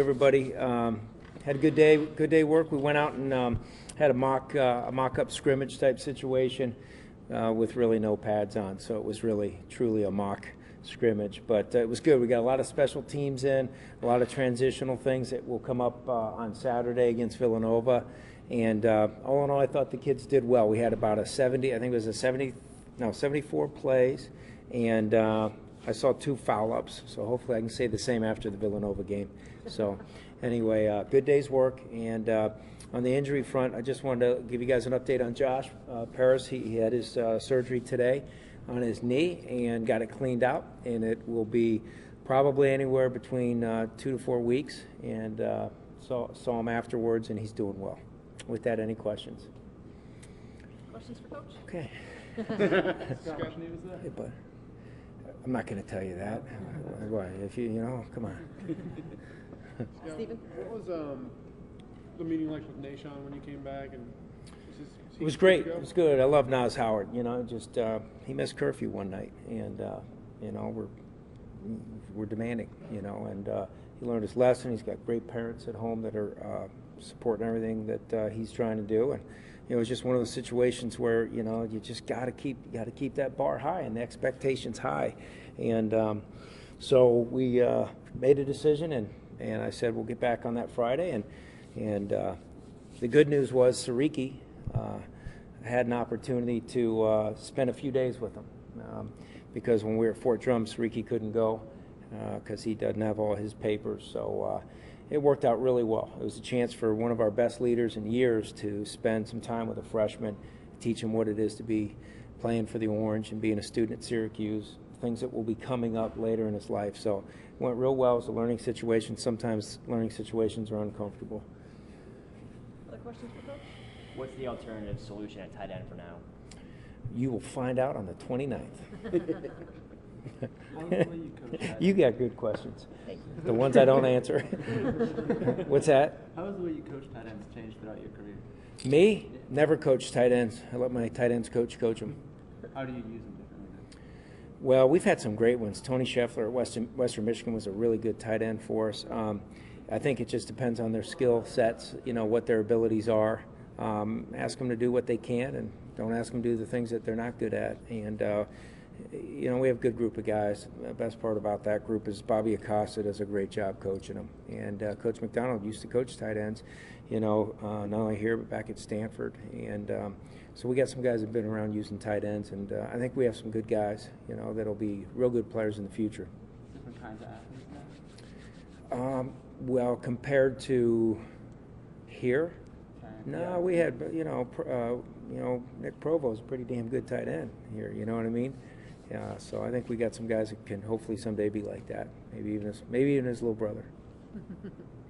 Everybody had a good day work. We went out and had a mock-up scrimmage type situation with really no pads on, so it was really truly a mock scrimmage, but it was good. We got a lot of special teams in, a lot of transitional things that will come up on Saturday against Villanova, and all in all, I thought the kids did well. We had about 74 plays, and I saw 2 foul-ups, so hopefully I can say the same after the Villanova game. So anyway, good day's work. And on the injury front, I just wanted to give you guys an update on Josh Paris. He had his surgery today on his knee and got it cleaned out, and it will be probably anywhere between 2 to 4 weeks. And saw him afterwards, and he's doing well. With that, any questions? Questions for Coach? Okay. Scott, name is that? Hey, bud. I'm not going to tell you that. Why? If you come on. Stephen? What was the meeting like with Nashon when you came back? And it was great. It was good. I love Nas Howard. Just he missed curfew one night, and we're demanding. And he learned his lesson. He's got great parents at home that are supporting everything that he's trying to do, and it was just one of those situations where you just got to keep that bar high and the expectations high, and so we made a decision, and I said we'll get back on that Friday, and the good news was Syracuse had an opportunity to spend a few days with him because when we were at Fort Drum, Syracuse couldn't go because he doesn't have all his papers, so. It worked out really well. It was a chance for one of our best leaders in years to spend some time with a freshman, teach him what it is to be playing for the Orange and being a student at Syracuse, things that will be coming up later in his life. So it went real well. It was a learning situation. Sometimes learning situations are uncomfortable. Other questions for Coach? What's the alternative solution at tight end for now? You will find out on the 29th. How was the way you coached tight You got good questions. The ones I don't answer. What's that? How has the way you coach tight ends changed throughout your career? Me? Never coached tight ends. I let my tight ends coach them. How do you use them differently? Well, we've had some great ones. Tony Scheffler at Western Michigan was a really good tight end for us. I think it just depends on their skill sets, what their abilities are. Ask them to do what they can, and don't ask them to do the things that they're not good at. And we have a good group of guys. The best part about that group is Bobby Acosta does a great job coaching them. And Coach McDonald used to coach tight ends, not only here but back at Stanford. And so we got some guys that have been around using tight ends. And I think we have some good guys, that'll be real good players in the future. Different kinds of athletes now? Well, compared to here, no, we had, Nick Provo's a pretty damn good tight end here, you know what I mean? Yeah, so I think we got some guys that can hopefully someday be like that. Maybe even his little brother.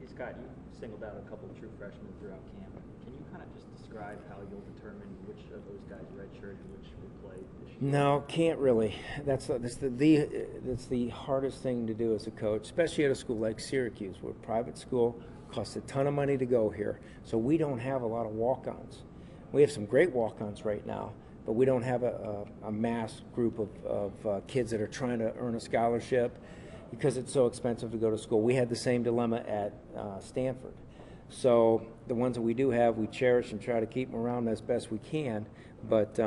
Hey Scott, you singled out a couple of true freshmen throughout camp. Can you kind of just describe how you'll determine which of those guys redshirt and which will play this year? No, can't really. That's the hardest thing to do as a coach, especially at a school like Syracuse. We're a private school, costs a ton of money to go here, so we don't have a lot of walk-ons. We have some great walk-ons right now, but we don't have a mass group of kids that are trying to earn a scholarship because it's so expensive to go to school. We had the same dilemma at Stanford. So the ones that we do have, we cherish and try to keep them around as best we can. But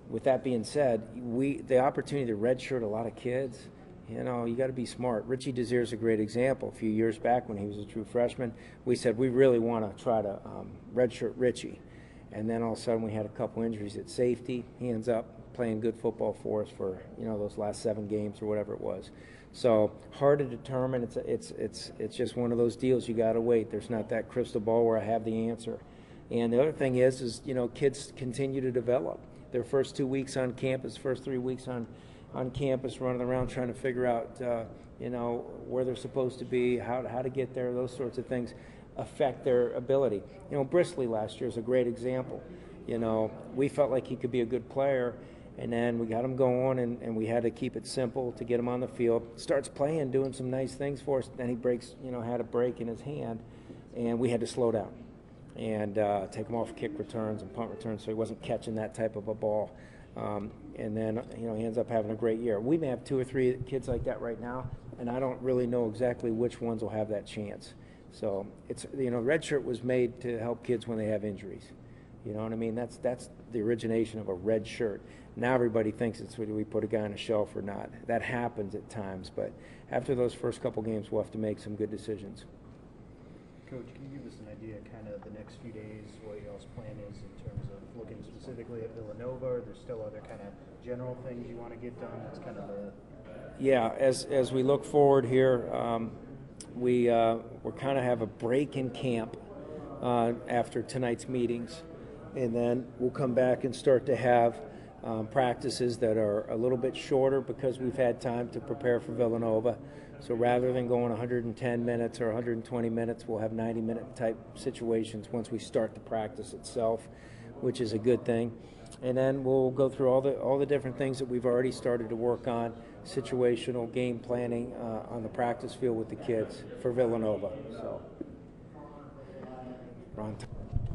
with that being said, the opportunity to redshirt a lot of kids, you got to be smart. Richie Desir is a great example. A few years back when he was a true freshman, we said we really want to try to redshirt Richie. And then all of a sudden we had a couple injuries at safety. He ends up playing good football for us for those last 7 games or whatever it was. So hard to determine. It's just one of those deals you got to wait. There's not that crystal ball where I have the answer. And the other thing is kids continue to develop. Their first 2 weeks on campus, first 3 weeks on campus, running around trying to figure out where they're supposed to be, how to get there, those sorts of things affect their ability. Brisley last year is a great example. We felt like he could be a good player, and then we got him going, and we had to keep it simple to get him on the field. Starts playing, doing some nice things for us. Then he breaks, had a break in his hand, and we had to slow down and take him off kick returns and punt returns, so he wasn't catching that type of a ball. And then he ends up having a great year. We may have 2 or 3 kids like that right now. and I don't really know exactly which ones will have that chance. So it's, red shirt was made to help kids when they have injuries. You know what I mean? That's the origination of a red shirt. Now everybody thinks it's whether we put a guy on a shelf or not. That happens at times, but after those first couple games, we'll have to make some good decisions. Coach, can you give us an idea kind of the next few days, what y'all's plan is in terms of looking specifically at Villanova? Are there still other kind of general things you want to get done? That's kind of the... Yeah, as we look forward here, we're kind of have a break in camp after tonight's meetings, and then we'll come back and start to have practices that are a little bit shorter because we've had time to prepare for Villanova. So rather than going 110 minutes or 120 minutes, we'll have 90-minute type situations once we start the practice itself, which is a good thing. And then we'll go through all the different things that we've already started to work on, situational game planning on the practice field with the kids for Villanova. So, Ron.